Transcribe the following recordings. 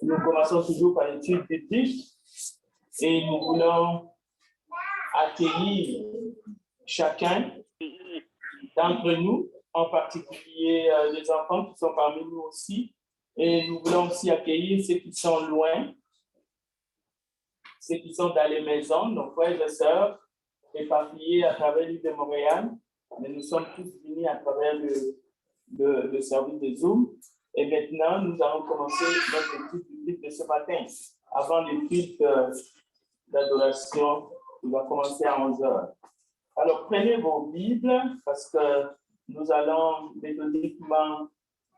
Nous commençons toujours par l'étude biblique et nous voulons accueillir chacun d'entre nous, en particulier les enfants qui sont parmi nous aussi. Et nous voulons aussi accueillir ceux qui sont loin, ceux qui sont dans les maisons, nos frères et sœurs, éparpillés à travers l'île de Montréal. Mais nous sommes tous unis à travers le service de Zoom. Et maintenant, nous allons commencer notre étude biblique de ce matin, avant l'étude d'adoration qui va commencer à 11h. Alors, prenez vos Bibles parce que nous allons méthodiquement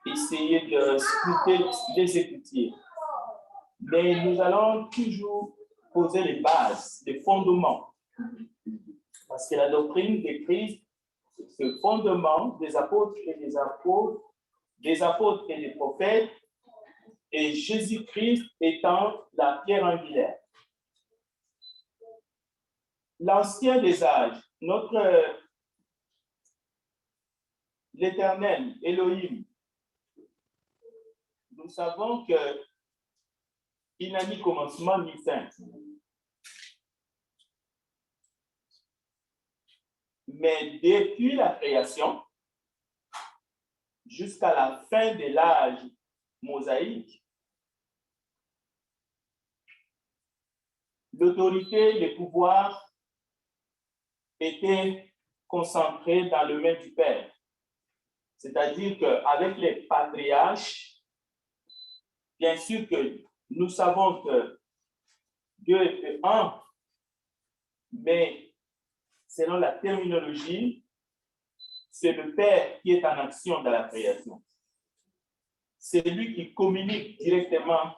essayer de scruter les écouter. Mais nous allons toujours poser les bases, les fondements. Parce que la doctrine de Christ, c'est le fondement des apôtres et des apôtres, des apôtres et des prophètes, et Jésus-Christ étant la pierre angulaire. L'ancien des âges, l'Éternel, Elohim, nous savons qu'il n'a ni commencement ni fin. Mais depuis la création, jusqu'à la fin de l'âge mosaïque, l'autorité, le pouvoir étaient concentrés dans le main du Père. C'est-à-dire qu'avec les patriarches, bien sûr que nous savons que Dieu est un, mais selon la terminologie, c'est le Père qui est en action dans la création. C'est lui qui communique directement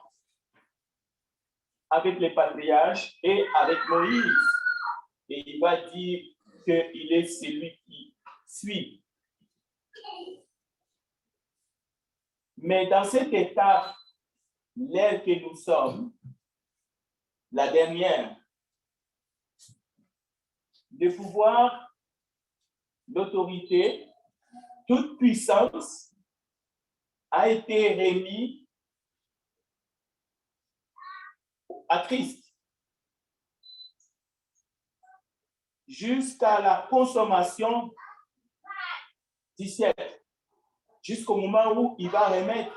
avec les patriarches et avec Moïse. Et il va dire qu'il est celui qui suit. Mais dans cette étape, l'ère que nous sommes, la dernière, le pouvoir, l'autorité, toute puissance a été remis à Christ jusqu'à la consommation du siècle, jusqu'au moment où il va remettre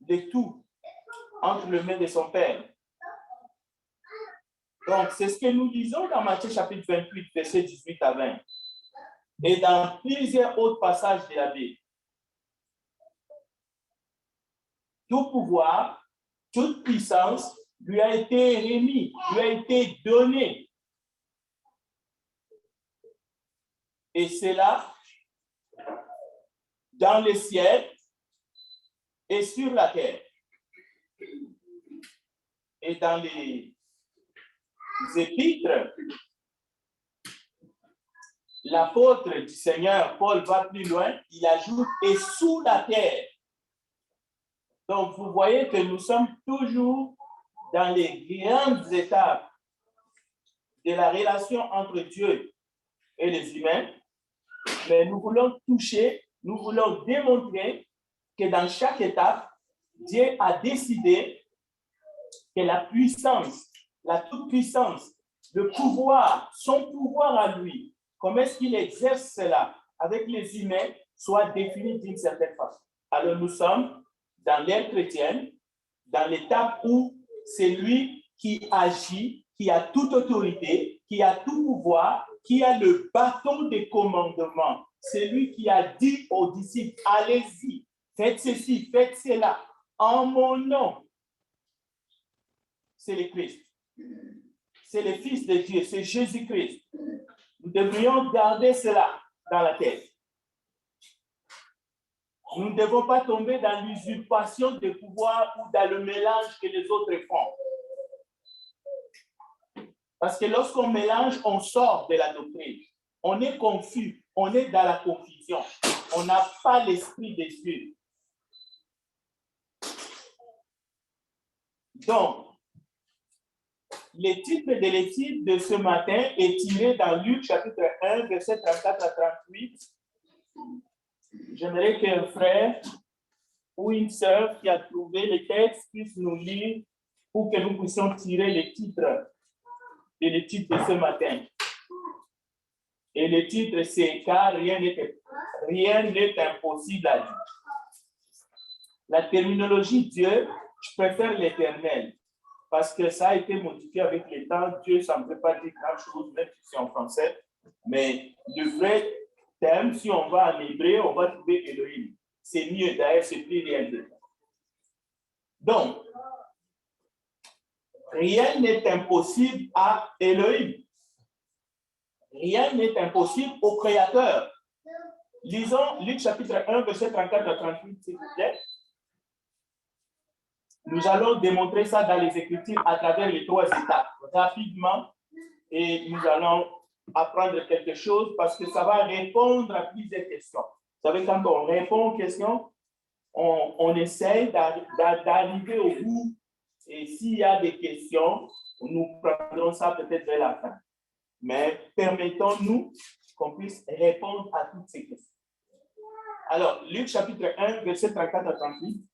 le tout entre les mains de son Père. Donc, c'est ce que nous disons dans Matthieu chapitre 28, versets 18 à 20, et dans plusieurs autres passages de la Bible. Tout pouvoir, toute puissance lui a été remis, lui a été donné. Et c'est là, dans le ciel et sur la terre. Et dans les épîtres, l'apôtre du Seigneur, Paul, va plus loin, il ajoute « et sous la terre ». Donc, vous voyez que nous sommes toujours dans les grandes étapes de la relation entre Dieu et les humains, mais nous voulons toucher, nous voulons démontrer que dans chaque étape, Dieu a décidé que la puissance, la toute-puissance, le pouvoir, son pouvoir à lui, comment est-ce qu'il exerce cela avec les humains, soit défini d'une certaine façon. Alors nous sommes dans l'ère chrétienne, dans l'étape où c'est lui qui agit, qui a toute autorité, qui a tout pouvoir, qui a le bâton de commandement. C'est lui qui a dit aux disciples, allez-y, faites ceci, faites cela, en mon nom. C'est le Christ. C'est le Fils de Dieu, c'est Jésus-Christ. Nous devrions garder cela dans la tête. Nous ne devons pas tomber dans l'usurpation de pouvoir ou dans le mélange que les autres font. Parce que lorsqu'on mélange, on sort de la doctrine. On est confus, on est dans la confusion. On n'a pas l'esprit de Dieu. Donc, le titre de l'étude de ce matin est tiré dans Luc chapitre 1, verset 34 à 38. J'aimerais qu'un frère ou une sœur qui a trouvé les textes puisse nous lire pour que nous puissions tirer les titres de l'étude de ce matin. Et le titre, c'est « Car rien n'est impossible à Dieu ». La terminologie Dieu, je préfère l'éternel, parce que ça a été modifié avec le temps. Dieu, ça ne veut pas dire grand-chose, même si c'est en français. Mais le vrai terme, si on va en hébreu, on va trouver Elohim. C'est mieux, d'ailleurs, c'est plus réel. Donc, rien n'est impossible à Elohim. Rien n'est impossible au Créateur. Lisons Luc chapitre 1, verset 34 à 38, s'il vous plaît. Nous allons démontrer ça dans les Écritures à travers les 3 étapes, rapidement, et nous allons apprendre quelque chose parce que ça va répondre à plusieurs questions. Vous savez, quand on répond aux questions, on essaye d'arriver au bout, et s'il y a des questions, nous prendrons ça peut-être vers la fin. Mais permettons-nous qu'on puisse répondre à toutes ces questions. Alors, Luc chapitre 1, verset 34 à 38.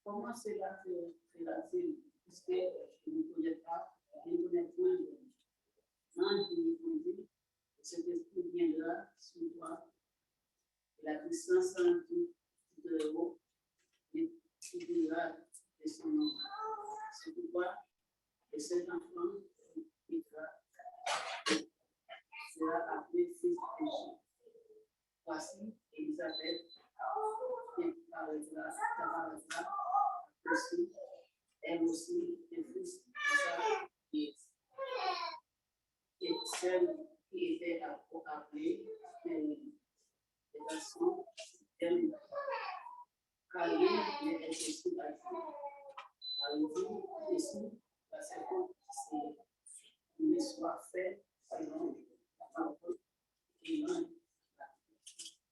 Comment cela fait-il, puisque je ne connais pas, je ne connais point l'ange qui me dit, cet esprit viendra sur toi, et la puissance en tout de haut, et tu diras de son nom. C'est pourquoi, et cet enfant qui sera appelé fils de Dieu. Voici Élisabeth, qui apparaîtra aussi, elle aussi est fils d'Isaac, et celle qui était appelée les garçons, elle, car lui est aussi à Dieu. Alors, ici, la seconde, c'est qu'il soit fait selon la parole qui est.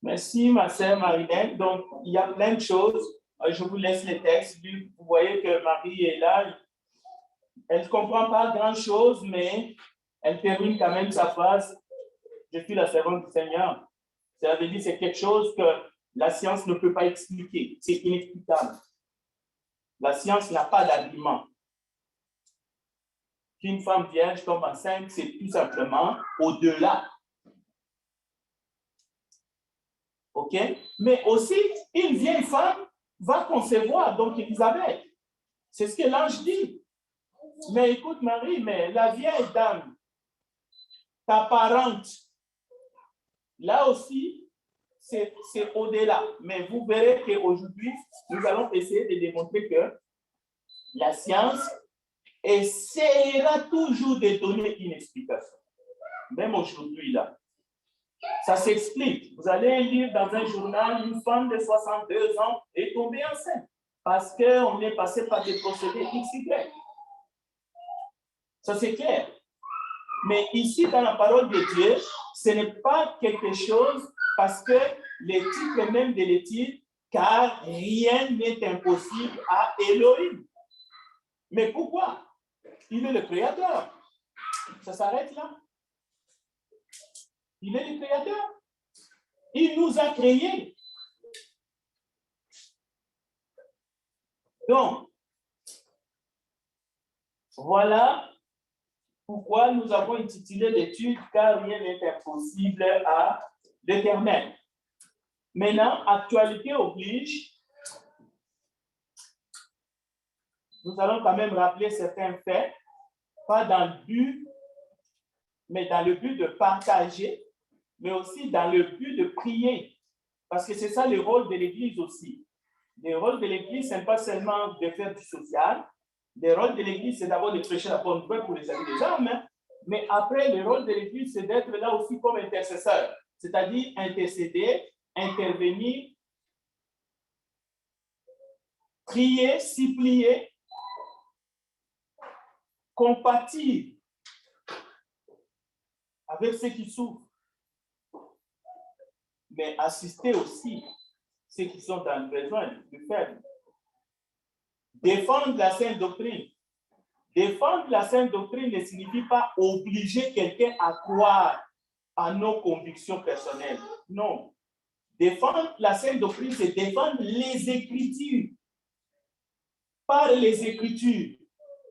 Merci, ma sœur Marilène. Donc, il y a plein de choses. Je vous laisse les textes. Vous voyez que Marie est là. Elle ne comprend pas grand-chose, mais elle termine quand même sa phrase. Je suis la servante du Seigneur. Ça veut dire que c'est quelque chose que la science ne peut pas expliquer. C'est inexplicable. La science n'a pas d'argument. Qu'une femme vierge tombe enceinte, c'est tout simplement au-delà. OK? Mais aussi, une vieille femme va concevoir, donc Élisabeth. C'est ce que l'ange dit. Mais écoute, Marie, mais la vieille dame, ta parente, là aussi, c'est au-delà. Mais vous verrez qu'aujourd'hui, nous allons essayer de démontrer que la science essaiera toujours de donner une explication. Même aujourd'hui, là. Ça s'explique. Vous allez lire dans un journal, une femme de 62 ans est tombée enceinte parce qu'on est passé par des procédés XY. Ça, c'est clair. Mais ici, dans la parole de Dieu, ce n'est pas quelque chose parce que les titres même de l'étude, car rien n'est impossible à Elohim. Mais pourquoi? Il est le Créateur. Ça s'arrête là. Il est le Créateur. Il nous a créés. Donc, voilà pourquoi nous avons intitulé l'étude « Car rien n'est impossible à l'Éternel ». Maintenant, actualité oblige, nous allons quand même rappeler certains faits, pas dans le but, mais dans le but de partager, mais aussi dans le but de prier. Parce que c'est ça le rôle de l'Église aussi. Le rôle de l'Église, ce n'est pas seulement de faire du social. Le rôle de l'Église, c'est d'abord de prêcher la bonne nouvelle pour les amis des âmes. Mais après, le rôle de l'Église, c'est d'être là aussi comme intercesseur. C'est-à-dire intercéder, intervenir, prier, supplier, compatir avec ceux qui souffrent. Mais assister aussi ceux qui sont dans le besoin, le faible. Défendre la sainte doctrine. Défendre la sainte doctrine ne signifie pas obliger quelqu'un à croire à nos convictions personnelles. Non. Défendre la sainte doctrine, c'est défendre les Écritures. Par les Écritures,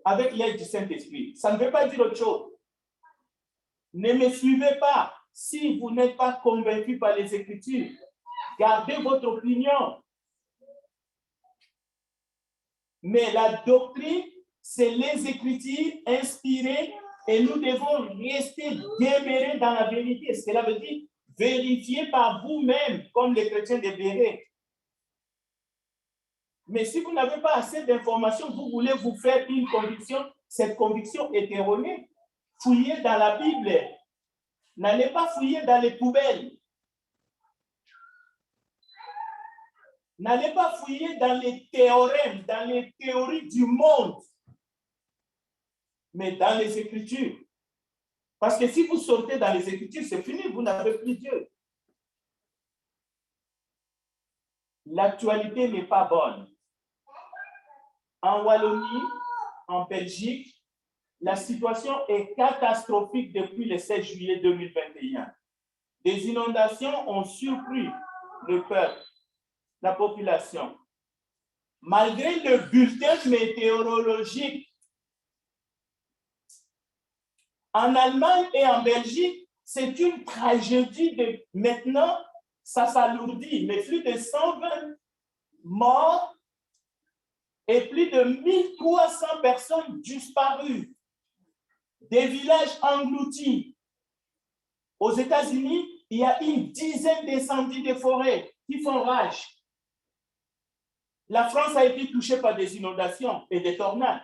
avec l'aide du Saint-Esprit. Ça ne veut pas dire autre chose. Ne me suivez pas si vous n'êtes pas convaincu par les Écritures. Gardez votre opinion. Mais la doctrine, c'est les Écritures inspirées et nous devons rester demeurés dans la vérité. Cela veut dire vérifier par vous-même, comme les chrétiens devraient. Mais si vous n'avez pas assez d'informations, vous voulez vous faire une conviction, cette conviction est erronée. Fouillez dans la Bible. N'allez pas fouiller dans les poubelles. N'allez pas fouiller dans les théorèmes, dans les théories du monde, mais dans les Écritures. Parce que si vous sortez dans les Écritures, c'est fini, vous n'avez plus Dieu. L'actualité n'est pas bonne. En Wallonie, en Belgique, la situation est catastrophique depuis le 16 juillet 2021. Des inondations ont surpris le peuple, la population. Malgré le bulletin météorologique, en Allemagne et en Belgique, c'est une tragédie. Maintenant, ça s'alourdit, mais plus de 120 morts et plus de 1300 personnes disparues. Des villages engloutis. Aux États-Unis, il y a une dizaine d'incendies de forêt qui font rage. La France a été touchée par des inondations et des tornades.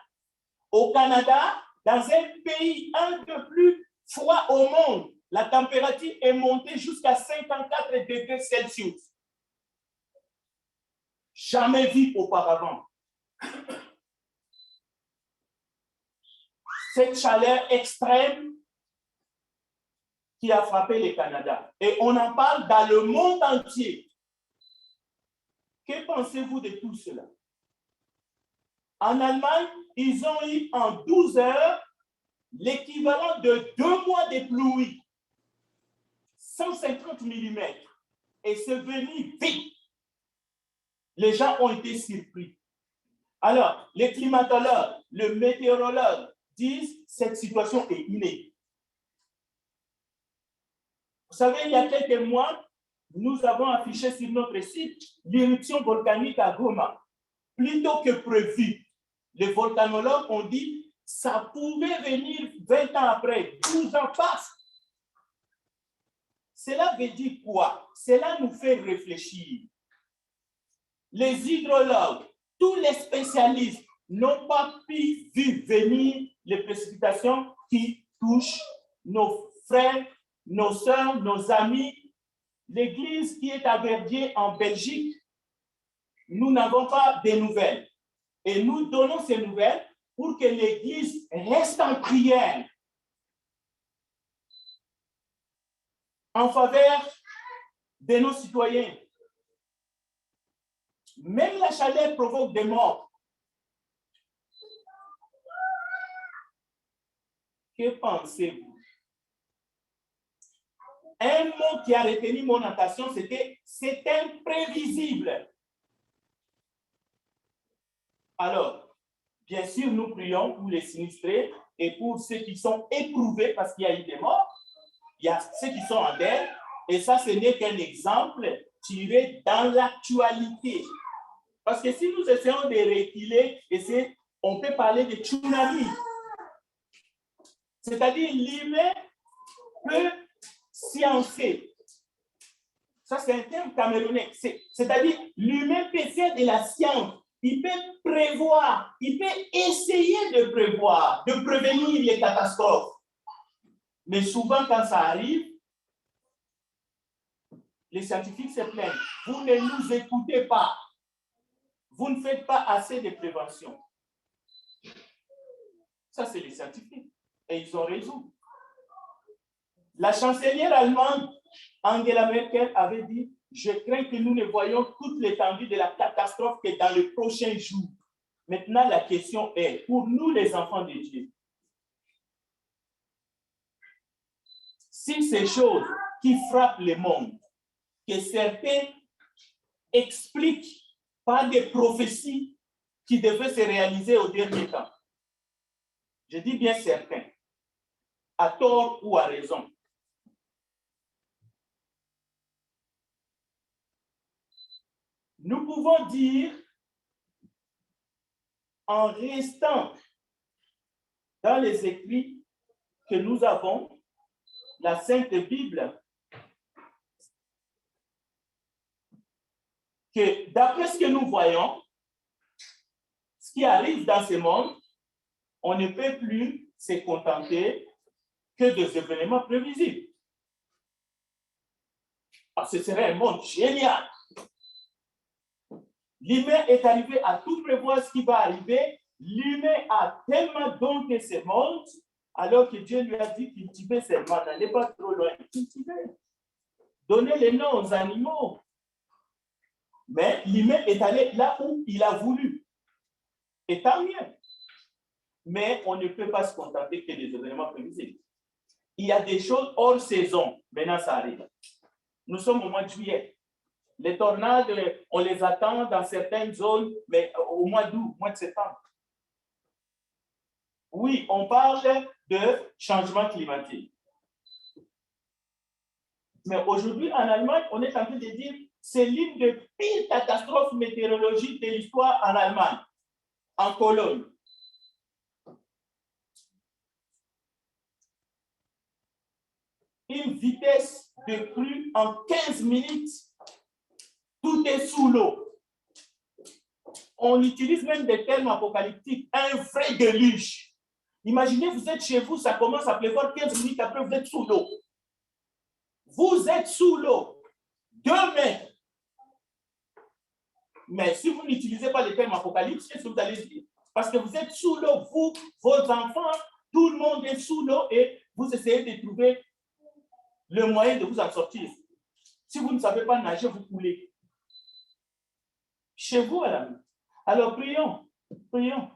Au Canada, dans un pays un peu plus froid au monde, la température est montée jusqu'à 54 degrés Celsius. Jamais vu auparavant. Cette chaleur extrême qui a frappé le Canada. Et on en parle dans le monde entier. Que pensez-vous de tout cela? En Allemagne, ils ont eu en 12 heures l'équivalent de 2 mois de pluie. 150 mm. Et c'est venu vite. Les gens ont été surpris. Alors, les climatologues, le météorologue disent cette situation est inédite. Vous savez, il y a quelques mois, nous avons affiché sur notre site l'éruption volcanique à Goma. Plutôt que prévu, les volcanologues ont dit ça pouvait venir 20 ans après, 12 ans passent. Cela veut dire quoi? Cela nous fait réfléchir. Les hydrologues, tous les spécialistes n'ont pas pu venir les précipitations qui touchent nos frères, nos sœurs, nos amis. L'église qui est à Verdier en Belgique, nous n'avons pas de nouvelles. Et nous donnons ces nouvelles pour que l'église reste en prière en faveur de nos citoyens. Même la chaleur provoque des morts. Que pensez-vous? Un mot qui a retenu mon attention, c'était « c'est imprévisible ». Alors, bien sûr, nous prions pour les sinistrés et pour ceux qui sont éprouvés parce qu'il y a eu des morts. Il y a ceux qui sont en deuil. Et ça, ce n'est qu'un exemple tiré dans l'actualité. Parce que si nous essayons de reculer, on peut parler de tsunami. C'est-à-dire l'humain peut sciencer. Ça, c'est un terme camerounais. C'est-à-dire l'humain peut faire de la science. Il peut prévoir, il peut essayer de prévoir, de prévenir les catastrophes. Mais souvent, quand ça arrive, les scientifiques se plaignent. Vous ne nous écoutez pas. Vous ne faites pas assez de prévention. Ça, c'est les scientifiques. Et ils ont raison. La chancelière allemande, Angela Merkel, avait dit « Je crains que nous ne voyions toute l'étendue de la catastrophe que dans les prochains jours. » Maintenant, la question est, pour nous les enfants de Dieu, si ces choses qui frappent le monde, que certains explique par des prophéties qui devaient se réaliser au dernier temps. Je dis bien certains, à tort ou à raison. Nous pouvons dire, en restant dans les écrits que nous avons, la Sainte Bible, que d'après ce que nous voyons, ce qui arrive dans ce monde, on ne peut plus se contenter que des événements prévisibles. Parce que ce serait un monde génial. L'humain est arrivé à tout prévoir ce qui va arriver. L'humain a tellement dompté ce monde, alors que Dieu lui a dit cultiver seulement, n'allez pas trop loin, cultiver. Donnez les noms aux animaux. Mais l'humain est allé là où il a voulu. Et tant mieux. Mais on ne peut pas se contenter que des événements prévisibles. Il y a des choses hors saison. Maintenant, ça arrive. Nous sommes au mois de juillet. Les tornades, on les attend dans certaines zones, mais au mois d'août, mois de septembre. Oui, on parle de changement climatique. Mais aujourd'hui, en Allemagne, on est en train de dire c'est l'une des pires catastrophes météorologiques de l'histoire en Allemagne, en Cologne. Une vitesse de crue en 15 minutes. Tout est sous l'eau. On utilise même des termes apocalyptiques. Un vrai déluge. Imaginez, vous êtes chez vous, ça commence à pleuvoir 15 minutes après, vous êtes sous l'eau. Vous êtes sous l'eau. 2 mètres. Mais si vous n'utilisez pas les termes apocalyptiques, qu'est-ce que vous allez dire? Parce que vous êtes sous l'eau, vous, vos enfants, tout le monde est sous l'eau et vous essayez de trouver le moyen de vous en sortir. Si vous ne savez pas nager, vous coulez. Chez vous, à la main. Alors, prions. Prions.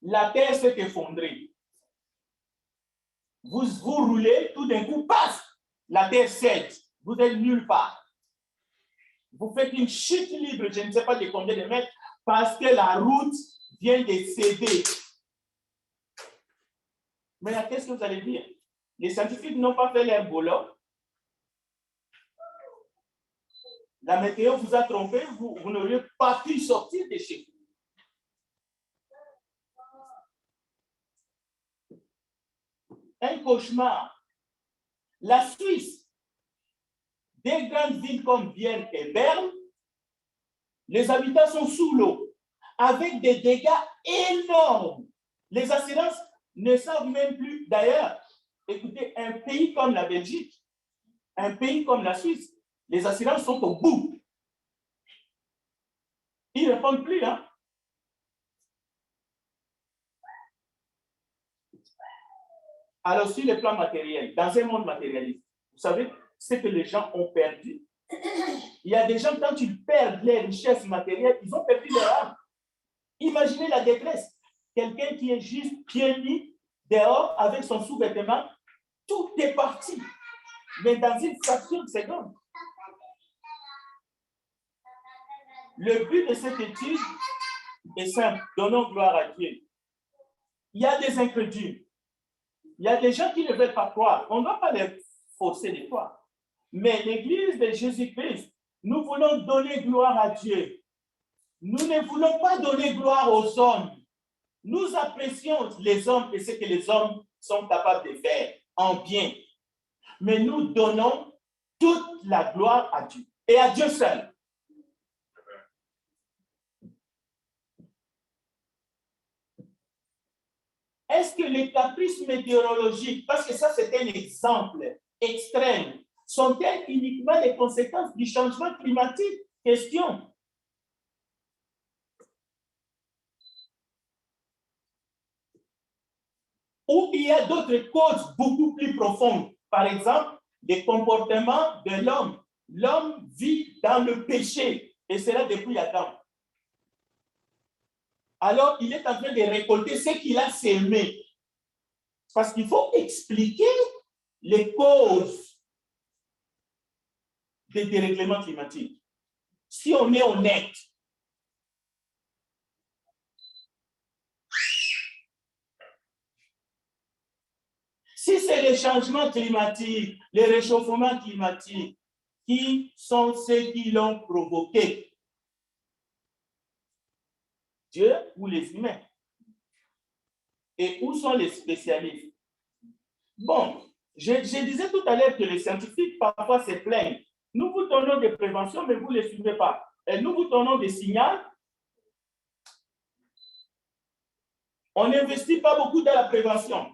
La terre s'est effondrée. Vous roulez, tout d'un coup, passe. La terre cède. Vous êtes nulle part. Vous faites une chute libre, je ne sais pas de combien de mètres, parce que la route vient de céder. Mais qu'est-ce que vous allez dire? Les scientifiques n'ont pas fait leur boulot. La météo vous a trompé, vous n'auriez pas pu sortir de chez vous. Un cauchemar. La Suisse, des grandes villes comme Vienne et Berne, les habitants sont sous l'eau, avec des dégâts énormes. Les assurances ne savent même plus. D'ailleurs, écoutez, un pays comme la Belgique, un pays comme la Suisse, les assurances sont au bout. Ils ne répondent plus, hein? Alors, sur le plan matériel, dans un monde matérialiste, vous savez ce que les gens ont perdu? Il y a des gens, quand ils perdent les richesses matérielles, ils ont perdu leur âme. Imaginez la détresse. Quelqu'un qui est juste pieds nus, dehors, avec son sous-vêtement, tout est parti. Mais dans une fraction de seconde. Le but de cette étude est simple. Donnons gloire à Dieu. Il y a des incrédules. Il y a des gens qui ne veulent pas croire. On ne doit pas les forcer de croire. Mais l'Église de Jésus-Christ, nous voulons donner gloire à Dieu. Nous ne voulons pas donner gloire aux hommes. Nous apprécions les hommes et ce que les hommes sont capables de faire en bien. Mais nous donnons toute la gloire à Dieu et à Dieu seul. Est-ce que les caprices météorologiques, parce que ça c'est un exemple extrême, sont-elles uniquement les conséquences du changement climatique? Question. Ou il y a d'autres causes beaucoup plus profondes. Par exemple, les comportements de l'homme. L'homme vit dans le péché, et cela depuis Adam. Alors, il est en train de récolter ce qu'il a sémé. Parce qu'il faut expliquer les causes. des dérèglements climatiques. Si on est honnête, si c'est les changements climatiques, les réchauffements climatiques qui sont ceux qui l'ont provoqué, Dieu ou les humains? Et où sont les spécialistes? Bon, je disais tout à l'heure que les scientifiques parfois se plaignent. Nous vous donnons des préventions, mais vous ne les suivez pas. Et nous vous donnons des signaux. On n'investit pas beaucoup dans la prévention.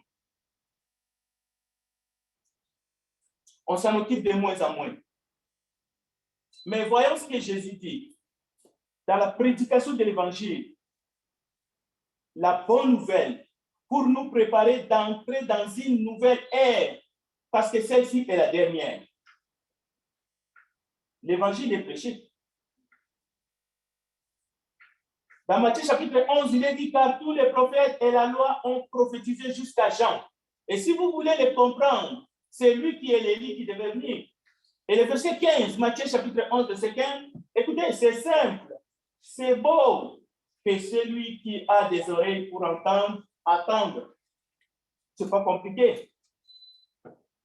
On s'en occupe de moins en moins. Mais voyons ce que Jésus dit. Dans la prédication de l'Évangile, la bonne nouvelle pour nous préparer d'entrer dans une nouvelle ère, parce que celle-ci est la dernière. L'Évangile est prêché. Dans Matthieu chapitre 11, il est dit car tous les prophètes et la loi ont prophétisé jusqu'à Jean. Et si vous voulez les comprendre, c'est lui qui est l'Élie qui devait venir. Et le verset 15, Matthieu chapitre 11, verset 15, écoutez, c'est simple, c'est beau que celui qui a des oreilles pour entendre, attendre. Ce n'est pas compliqué.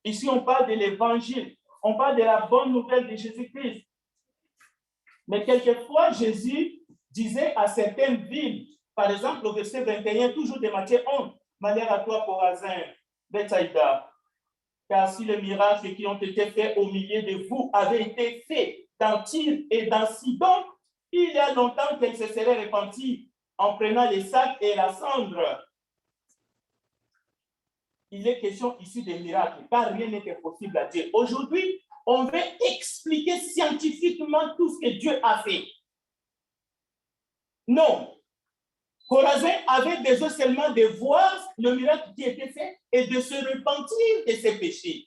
Ici, on parle de l'Évangile, on parle de la bonne nouvelle de Jésus-Christ. Mais quelquefois, Jésus disait à certaines villes, par exemple au verset 21, toujours de Matthieu 11, malheur à toi, Chorazin, Bethsaïda, car si les miracles qui ont été faits au milieu de vous avaient été faits dans Tyr et dans Sidon, il y a longtemps qu'elles se seraient repenties en prenant les sacs et la cendre. Il est question ici des miracles, car rien n'était possible à Dieu. Aujourd'hui, on veut expliquer scientifiquement tout ce que Dieu a fait. Non. Chorazin avait besoin seulement de voir le miracle qui était fait et de se repentir de ses péchés.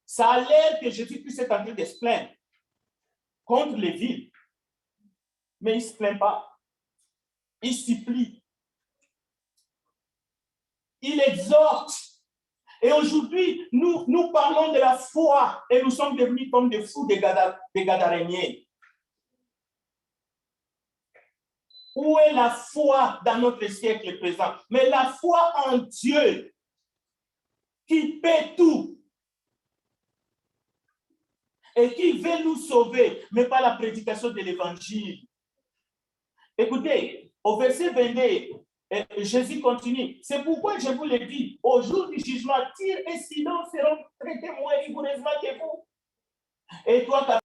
Ça a l'air que Jésus-Christ est en train de se plaindre contre les villes. Mais il ne se plaint pas. Il supplie. Il exhorte. Et aujourd'hui, nous parlons de la foi et nous sommes devenus comme des fous des Gadaréniens. Où est la foi dans notre siècle présent? Mais la foi en Dieu qui paie tout et qui veut nous sauver, mais par la prédication de l'Évangile. Écoutez, au verset 22, Jésus continue. C'est pourquoi je vous le dis, au jour du jugement, Tyr et Sidon seront traités moins rigoureusement que vous. Et toi,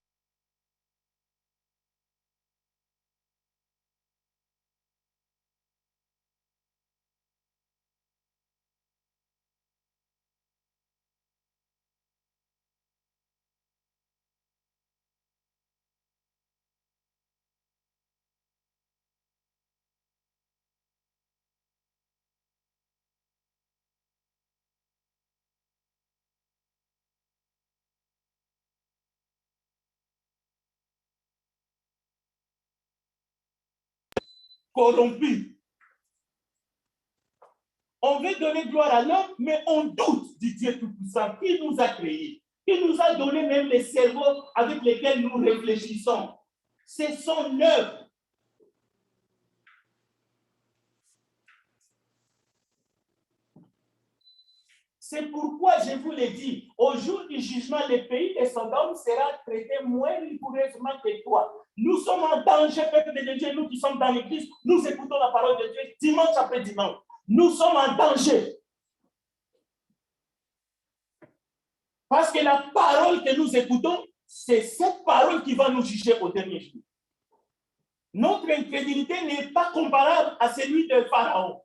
corrompu. On veut donner gloire à l'homme, mais on doute du Dieu Tout-Puissant qui nous a créés, qui nous a donné même les cerveaux avec lesquels nous réfléchissons. C'est son œuvre. C'est pourquoi je vous l'ai dit, au jour du jugement, le pays de Sodome sera traité moins rigoureusement que toi. Nous sommes en danger, peuple de Dieu, nous qui sommes dans l'église, nous écoutons la parole de Dieu dimanche après dimanche. Nous sommes en danger. Parce que la parole que nous écoutons, c'est cette parole qui va nous juger au dernier jour. Notre incrédulité n'est pas comparable à celui de Pharaon.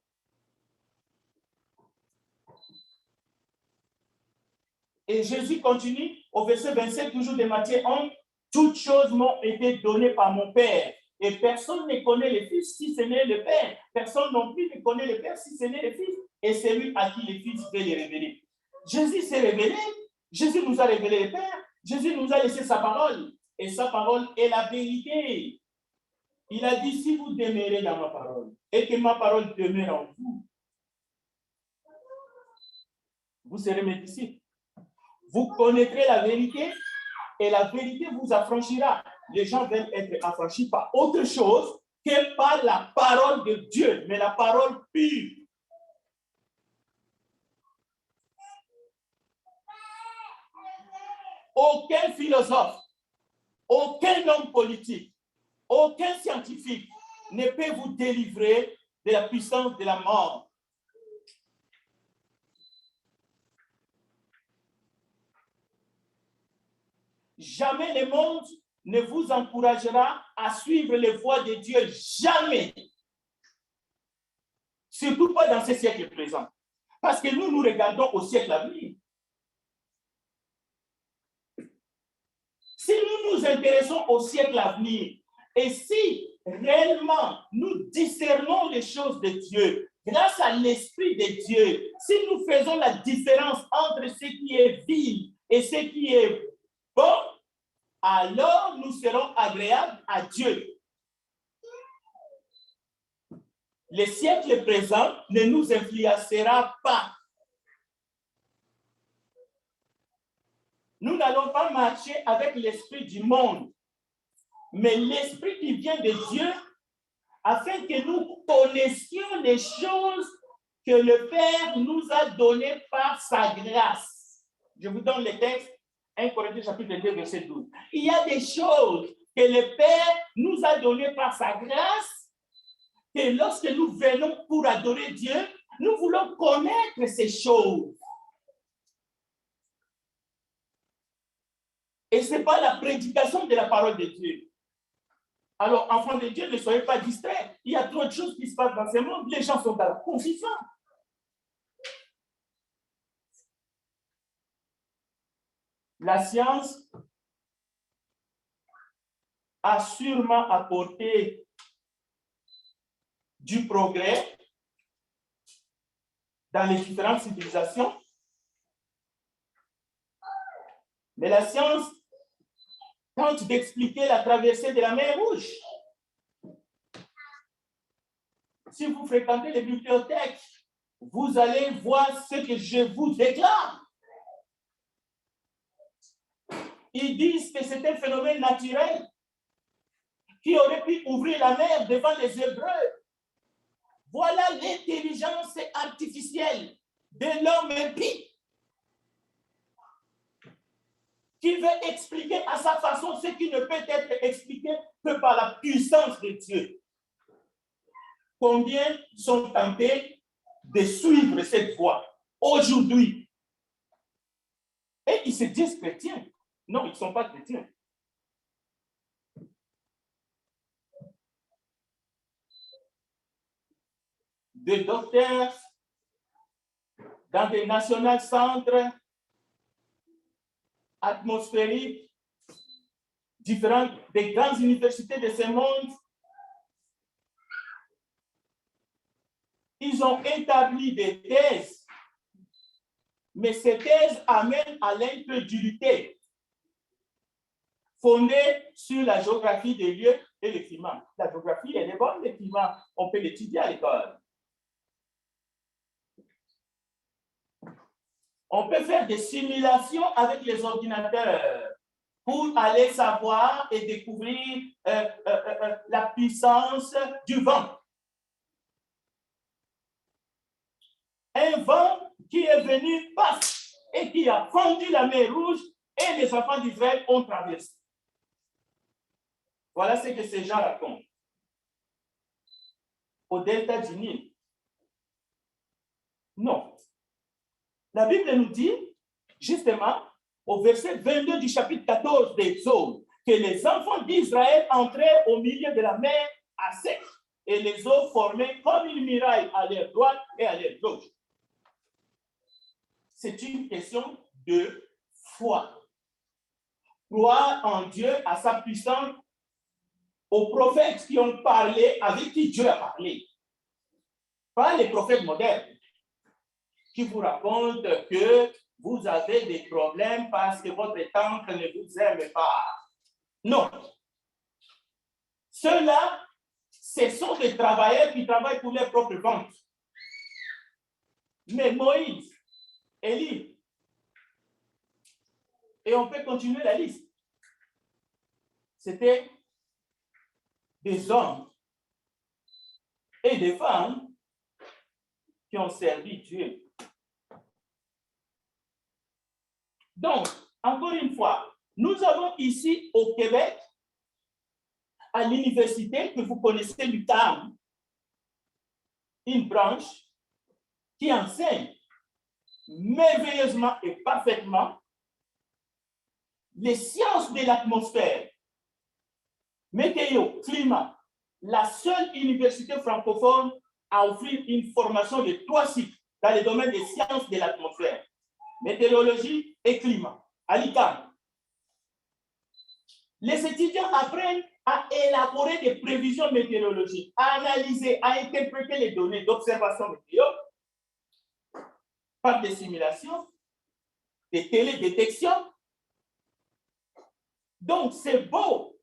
Et Jésus continue au verset 27, toujours de Matthieu 11, « Toutes choses m'ont été données par mon Père, et personne ne connaît le Fils si ce n'est le Père. Personne non plus ne connaît le Père si ce n'est le Fils, et celui à qui le Fils veut les révéler. » Jésus s'est révélé, Jésus nous a révélé le Père, Jésus nous a laissé sa parole, et sa parole est la vérité. Il a dit, si vous demeurez dans ma parole, et que ma parole demeure en vous, vous serez mes disciples. Vous connaîtrez la vérité et la vérité vous affranchira. Les gens veulent être affranchis par autre chose que par la parole de Dieu, mais la parole pure. Aucun philosophe, aucun homme politique, aucun scientifique ne peut vous délivrer de la puissance de la mort. Jamais le monde ne vous encouragera à suivre les voies de Dieu. Jamais. Surtout pas dans ce siècle présent. Parce que nous regardons au siècle à venir. Si nous nous intéressons au siècle à venir, et si réellement nous discernons les choses de Dieu, grâce à l'Esprit de Dieu, si nous faisons la différence entre ce qui est vil et ce qui est bon, alors nous serons agréables à Dieu. Le siècle présent ne nous influencera pas. Nous n'allons pas marcher avec l'esprit du monde, mais l'esprit qui vient de Dieu, afin que nous connaissions les choses que le Père nous a données par sa grâce. Je vous donne le texte, 1 Corinthiens chapitre 2, verset 12. Il y a des choses que le Père nous a données par sa grâce, que lorsque nous venons pour adorer Dieu, nous voulons connaître ces choses. Et ce n'est pas la prédication de la parole de Dieu. Alors, enfants de Dieu, ne soyez pas distraits. Il y a trop de choses qui se passent dans ce monde. Les gens sont dans la confusion. La science a sûrement apporté du progrès dans les différentes civilisations. Mais la science tente d'expliquer la traversée de la mer Rouge. Si vous fréquentez les bibliothèques, vous allez voir ce que je vous déclare. Ils disent que c'est un phénomène naturel qui aurait pu ouvrir la mer devant les Hébreux. Voilà l'intelligence artificielle de l'homme impie qui veut expliquer à sa façon ce qui ne peut être expliqué que par la puissance de Dieu. Combien sont tentés de suivre cette voie aujourd'hui? Et ils se disent chrétiens. Non, ils ne sont pas chrétiens. Des docteurs dans des national centres atmosphériques différentes des grandes universités de ce monde, ils ont établi des thèses, mais ces thèses amènent à l'incrédulité fondée sur la géographie des lieux et le climat. La géographie, elle est bonne, le climat, on peut l'étudier à l'école. On peut faire des simulations avec les ordinateurs pour aller savoir et découvrir la puissance du vent. Un vent qui est venu passe et qui a fondu la mer Rouge et les enfants d'Israël ont traversé. Voilà ce que ces gens racontent. Au delta du Nil. Non. La Bible nous dit, justement, au verset 22 du chapitre 14 d'Exode, que les enfants d'Israël entraient au milieu de la mer à sec et les eaux formaient comme une muraille à leur droite et à leur gauche. C'est une question de foi. Croire en Dieu, à sa puissance, aux prophètes qui ont parlé, avec qui Dieu a parlé. Pas les prophètes modernes qui vous racontent que vous avez des problèmes parce que votre tante ne vous aime pas. Non. Ceux-là, ce sont des travailleurs qui travaillent pour leur propre ventre. Mais Moïse, Élie, Et on peut continuer la liste. C'était des hommes et des femmes qui ont servi Dieu. Donc, encore une fois, nous avons ici au Québec, à l'université que vous connaissez l'UQAM, une branche qui enseigne merveilleusement et parfaitement les sciences de l'atmosphère, météo, climat, la seule université francophone à offrir une formation de 3 cycles dans le domaine des sciences de l'atmosphère, météorologie et climat, à l'ICAM. Les étudiants apprennent à élaborer des prévisions météorologiques, à analyser, à interpréter les données d'observation météo par des simulations, des télédétections. Donc, c'est beau.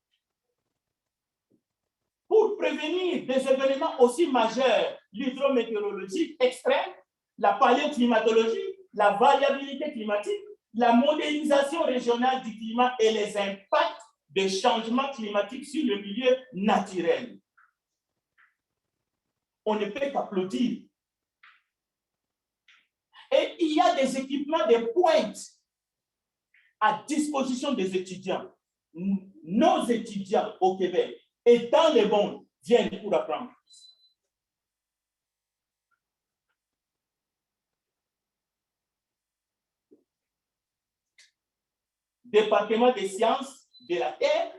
Pour prévenir des événements aussi majeurs, l'hydrométéorologie extrême, la paléoclimatologie, la variabilité climatique, la modélisation régionale du climat et les impacts des changements climatiques sur le milieu naturel. On ne peut qu'applaudir. Et il y a des équipements de pointe à disposition des étudiants. Nos étudiants au Québec et dans le monde viennent pour apprendre. Département des sciences de la Terre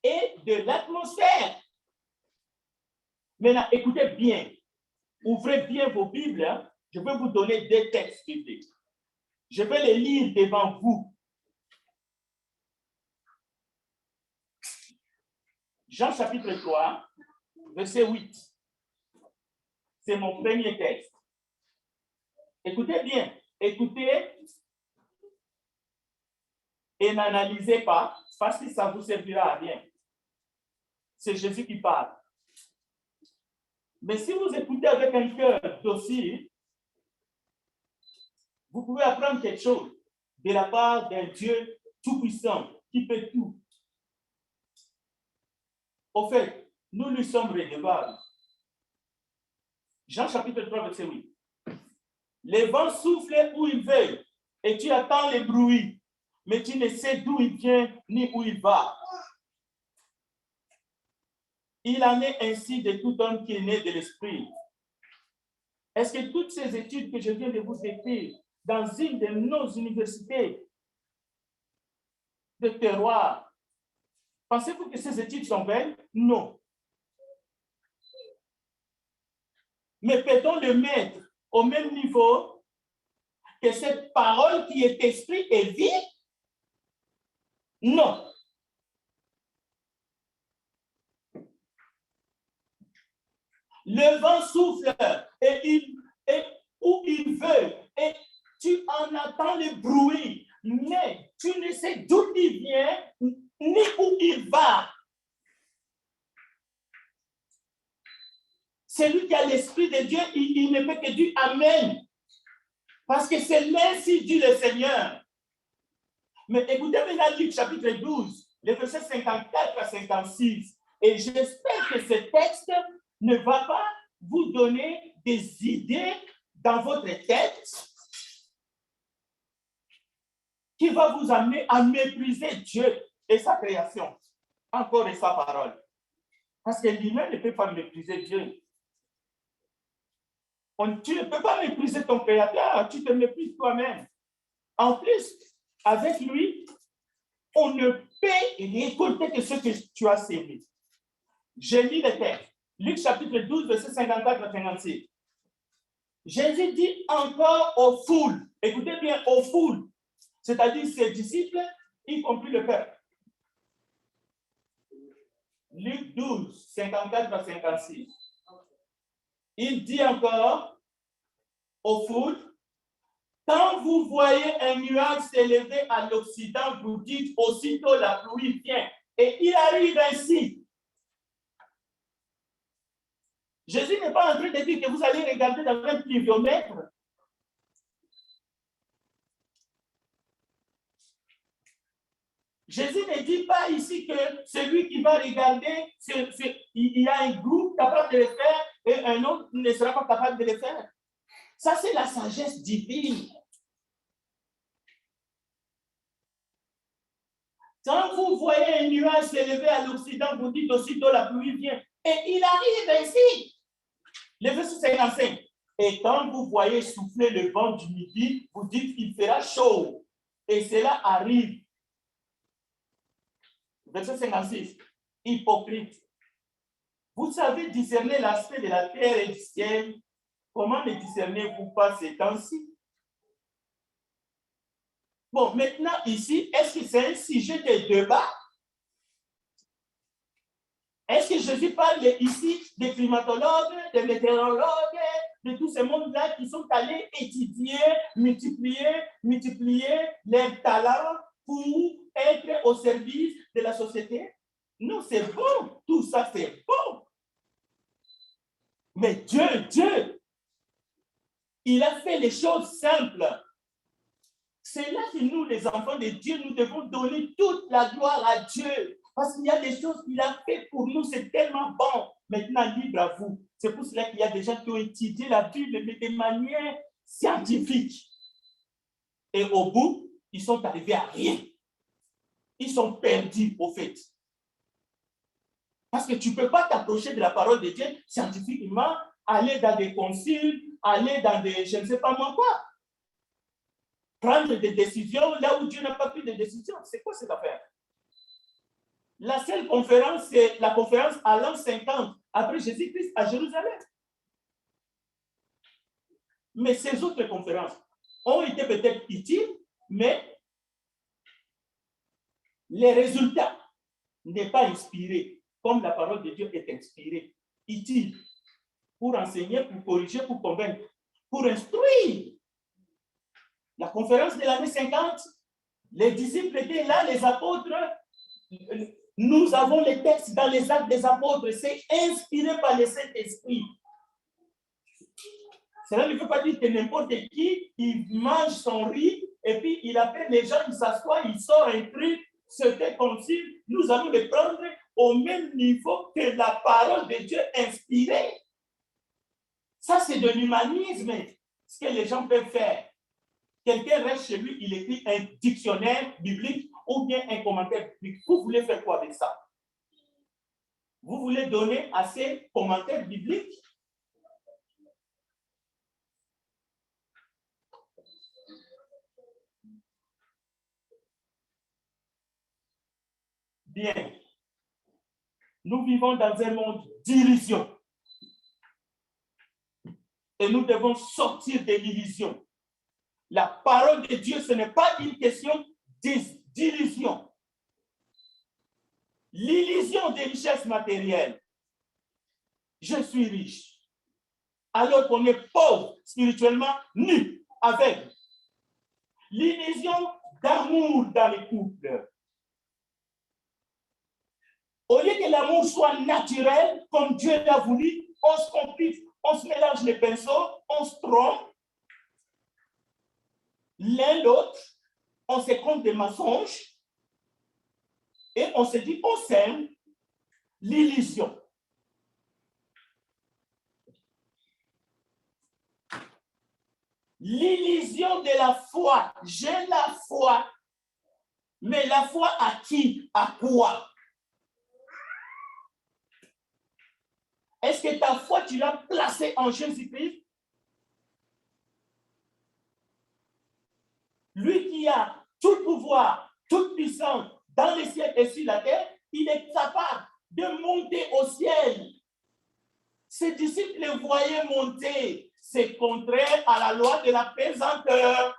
et de l'atmosphère. Maintenant, écoutez bien. Ouvrez bien vos Bibles. Hein. Je vais vous donner des textes bibliques. Je vais les lire devant vous. Jean chapitre 3, verset 8. C'est mon premier texte. Écoutez bien. Écoutez et n'analysez pas, parce que ça ne vous servira à rien. C'est Jésus qui parle. Mais si vous écoutez avec un cœur docile, vous pouvez apprendre quelque chose de la part d'un Dieu tout-puissant qui peut tout. Au fait, nous lui sommes redevables. Jean chapitre 3, verset 8. Les vents soufflent où ils veulent et tu attends les bruits, mais tu ne sais d'où il vient ni où il va. Il en est ainsi de tout homme qui est né de l'esprit. Est-ce que toutes ces études que je viens de vous décrire dans une de nos universités de terroir, pensez-vous que ces études sont vaines? Non. Mais peut-on le mettre au même niveau que cette parole qui est esprit et vie? Non. Le vent souffle et où il veut et tu en attends le bruit, mais tu ne sais d'où il vient ni où il va. Celui qui a l'esprit de Dieu, il ne peut que dire Amen. Parce que c'est l'ainsi dit le Seigneur. Mais écoutez maintenant Luc chapitre 12, les versets 54 à 56. Et j'espère que ce texte ne va pas vous donner des idées dans votre tête qui va vous amener à mépriser Dieu et sa création, encore et sa parole. Parce que l'humain ne peut pas mépriser Dieu. Tu ne peux pas mépriser ton créateur, tu te méprises toi-même. En plus, avec lui, on ne peut récolter que ce que tu as sémé. Je lis le texte. Luc chapitre 12, verset 54 à 56. Jésus dit encore aux foules, écoutez bien, aux foules, c'est-à-dire ses disciples, y compris le peuple. Luc 12, 54 à 56. Il dit encore aux foules, quand vous voyez un nuage s'élever à l'Occident, vous dites aussitôt la pluie vient. Et il arrive ainsi. Jésus n'est pas en train de dire que vous allez regarder dans un pluviomètre. Jésus ne dit pas ici que celui qui va regarder, il y a un groupe capable de le faire et un autre ne sera pas capable de le faire. Ça, c'est la sagesse divine. Quand vous voyez un nuage s'élever à l'Occident, vous dites aussitôt la pluie vient. Et il arrive ainsi. Le verset 55. Et quand vous voyez souffler le vent du midi, vous dites qu'il fera chaud. Et cela arrive. Verset 56. Hypocrite. Vous savez discerner l'aspect de la terre et du ciel. Comment ne discernez-vous pas ces temps-ci? Bon, maintenant, ici, est-ce que c'est un sujet de débat? Est-ce que Jésus parle ici des climatologues, des météorologues, de tous ces mondes-là qui sont allés étudier, multiplier leurs talents pour être au service de la société? Non, c'est bon. Tout ça, c'est bon. Mais Dieu, il a fait les choses simples. C'est là que nous, les enfants de Dieu, nous devons donner toute la gloire à Dieu. Parce qu'il y a des choses qu'il a fait pour nous, c'est tellement bon. Maintenant, libre à vous. C'est pour cela qu'il y a des gens qui ont étudié la Bible, mais de manière scientifique. Et au bout, ils sont arrivés à rien. Ils sont perdus, au fait. Parce que tu ne peux pas t'approcher de la parole de Dieu scientifiquement, aller dans des conciles, aller dans des, je ne sais pas moi quoi. Prendre des décisions là où Dieu n'a pas pris de décision. C'est quoi cette affaire? La seule conférence, c'est la conférence à l'an 50, après Jésus-Christ à Jérusalem. Mais ces autres conférences ont été peut-être utiles, mais les résultats n'est pas inspirés, comme la parole de Dieu est inspirée, utile pour enseigner, pour corriger, pour convaincre, pour instruire. La conférence de l'année 50, les disciples étaient là, les apôtres. Nous avons les textes dans les actes des apôtres. C'est inspiré par le Saint-Esprit. Cela ne veut pas dire que n'importe qui, il mange son riz et puis il appelle les gens, il s'assoit, il sort un truc. C'était comme si nous allons les prendre au même niveau que la parole de Dieu inspirée. Ça, c'est de l'humanisme, ce que les gens peuvent faire. Quelqu'un reste chez lui, il écrit un dictionnaire biblique ou bien un commentaire biblique. Vous voulez faire quoi avec ça? Vous voulez donner à ces commentaires bibliques? Bien. Nous vivons dans un monde d'illusions. Et nous devons sortir de l'illusion. La parole de Dieu, ce n'est pas une question d'illusion. L'illusion des richesses matérielles. Je suis riche. Alors qu'on est pauvre, spirituellement, nu, aveugle. L'illusion d'amour dans les couples. Au lieu que l'amour soit naturel, comme Dieu l'a voulu, on se complique, on se mélange les pinceaux, on se trompe. L'un l'autre, on se compte des mensonges et on se dit on s'aime. L'illusion. L'illusion de la foi. J'ai la foi. Mais la foi à qui? À quoi? Est-ce que ta foi, tu l'as placée en Jésus-Christ? Lui qui a tout pouvoir, toute puissance dans les cieux et sur la terre, il est capable de monter au ciel. Ses disciples le voyaient monter. C'est contraire à la loi de la pesanteur.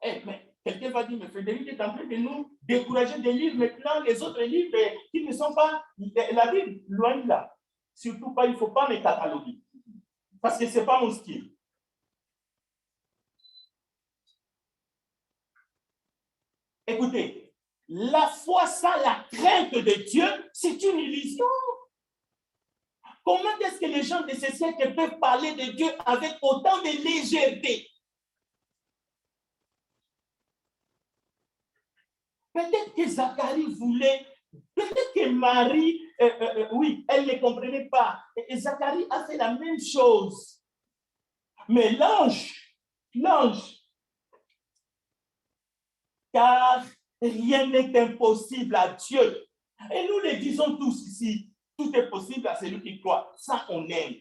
Mais quelqu'un va dire, mais Frédéric est en train de nous décourager des livres maintenant, les autres livres qui ne sont pas la Bible, loin de là. Surtout pas, il ne faut pas me cataloguer. Parce que ce n'est pas mon style. Écoutez, la foi sans la crainte de Dieu, c'est une illusion. Comment est-ce que les gens de ce siècle peuvent parler de Dieu avec autant de légèreté? Peut-être que Zacharie voulait, peut-être que Marie, oui, elle ne comprenait pas. Et Zacharie a fait la même chose. Mais l'ange, car rien n'est impossible à Dieu. Et nous le disons tous ici, tout est possible à celui qui croit. Ça, on aime.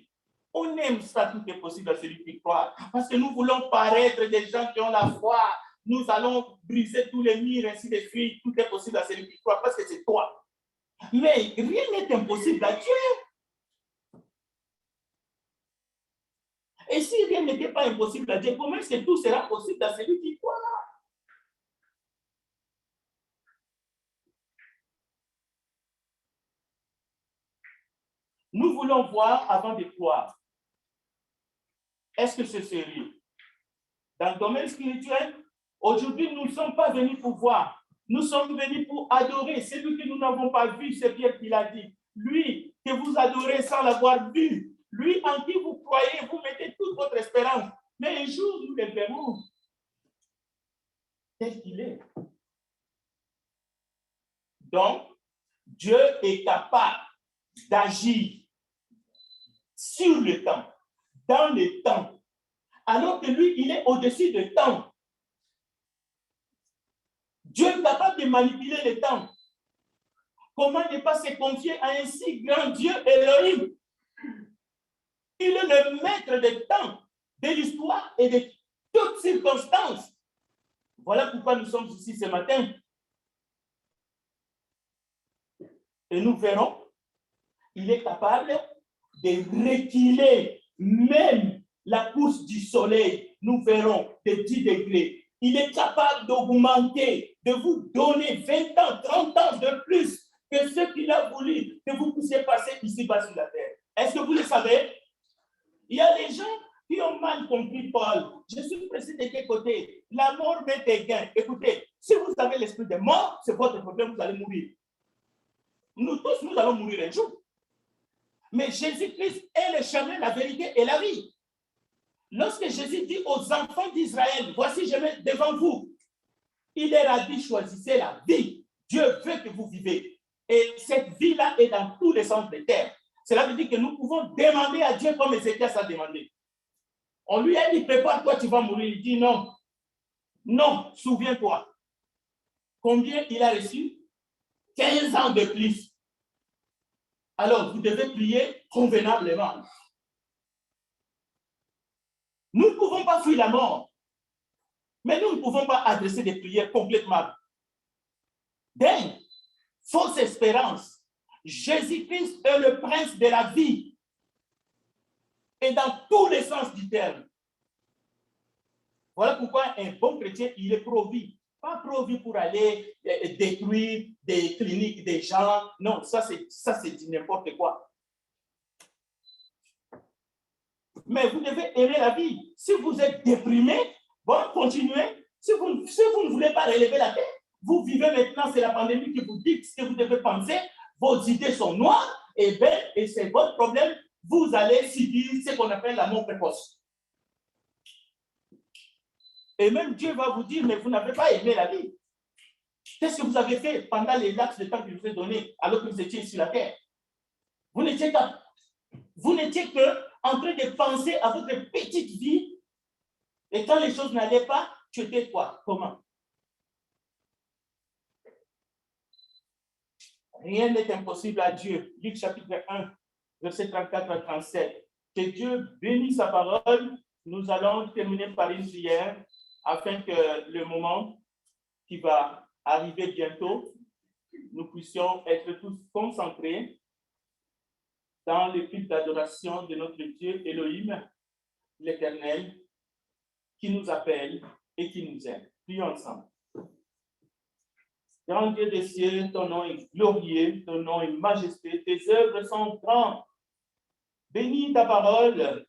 On aime ça, tout est possible à celui qui croit. Parce que nous voulons paraître des gens qui ont la foi. Nous allons briser tous les murs, ainsi de suite. Tout est possible à celui qui croit, parce que c'est toi. Mais rien n'est impossible à Dieu. Et si rien n'était pas impossible à Dieu, comment est-ce que tout sera possible à celui qui croit? Nous voulons voir avant de croire. Est-ce que c'est sérieux? Dans le domaine spirituel, aujourd'hui, nous ne sommes pas venus pour voir. Nous sommes venus pour adorer. Celui que nous n'avons pas vu, c'est Pierre qui l'a dit. Lui que vous adorez sans l'avoir vu. Lui en qui vous croyez, vous mettez toute votre espérance. Mais un jour, nous le verrons tel qu'il est. Donc, Dieu est capable d'agir sur le temps, dans le temps, alors que lui, il est au-dessus du temps. Dieu est capable de manipuler le temps. Comment ne pas se confier à un si grand Dieu, Elohim? Il est le maître des temps, de l'histoire et de toutes circonstances. Voilà pourquoi nous sommes ici ce matin. Et nous verrons, il est capable de reculer même la course du soleil. Nous verrons de 10 degrés. Il est capable d'augmenter, de vous donner 20 ans, 30 ans de plus que ce qu'il a voulu que vous puissiez passer ici-bas sur la terre. Est-ce que vous le savez? Il y a des gens qui ont mal compris Paul. Je suis pressé de quel côté? La mort met des gains. Écoutez, si vous avez l'esprit de mort, c'est votre problème, vous allez mourir. Nous tous, nous allons mourir un jour. Mais Jésus-Christ est le chemin, la vérité et la vie. Lorsque Jésus dit aux enfants d'Israël, voici je mets devant vous, il leur a dit, choisissez la vie. Dieu veut que vous vivez. Et cette vie-là est dans tous les sens de terre. Cela veut dire que nous pouvons demander à Dieu comme Ézéchias a demandé. On lui a dit, prépare-toi, tu vas mourir. Il dit non. Non, souviens-toi. Combien il a reçu? 15 ans de plus. Alors, vous devez prier convenablement. Nous ne pouvons pas fuir la mort. Mais nous ne pouvons pas adresser des prières complètement. D'un, fausse espérance. Jésus-Christ est le prince de la vie. Et dans tous les sens du terme. Voilà pourquoi un bon chrétien, il est pro-vie. Pas pro-vie pour aller détruire des cliniques des gens. Non, ça c'est du n'importe quoi. Mais vous devez aimer la vie. Si vous êtes déprimé, bon, continuez. Si vous ne voulez pas relever la tête, vous vivez maintenant, c'est la pandémie qui vous dit ce que vous devez penser. Vos idées sont noires, et c'est votre problème. Vous allez subir ce qu'on appelle la mort précoce. Et même Dieu va vous dire, mais vous n'avez pas aimé la vie. Qu'est-ce que vous avez fait pendant les laps de temps que je vous ai donné alors que vous étiez sur la terre? Vous n'étiez que en train de penser à votre petite vie. Et quand les choses n'allaient pas, tu étais quoi? Comment? Rien n'est impossible à Dieu. Luc chapitre 1, verset 34 à 37. Que Dieu bénisse sa parole. Nous allons terminer par une prière afin que le moment qui va arriver bientôt, nous puissions être tous concentrés dans le culte d'adoration de notre Dieu Elohim, l'Éternel, qui nous appelle et qui nous aime. Prions ensemble. Grand Dieu des cieux, ton nom est glorieux, ton nom est majestueux, tes œuvres sont grandes. Bénis ta parole,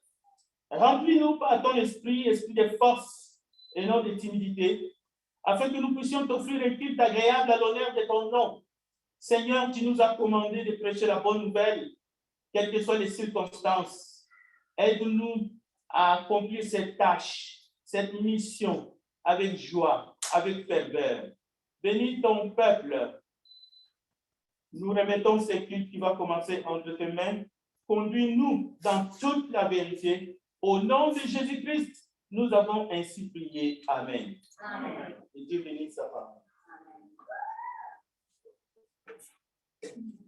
remplis-nous par ton esprit, esprit de force et non de timidité, afin que nous puissions t'offrir un culte agréable à l'honneur de ton nom. Seigneur, tu nous as commandé de prêcher la bonne nouvelle quelles que soient les circonstances. Aide-nous à accomplir cette tâche, cette mission avec joie, avec ferveur. Bénis ton peuple. Nous remettons ce culte qui va commencer entre tes mains. Conduis-nous dans toute la vérité. Au nom de Jésus-Christ, nous avons ainsi prié. Amen. Amen. Et Dieu bénisse sa parole. Amen.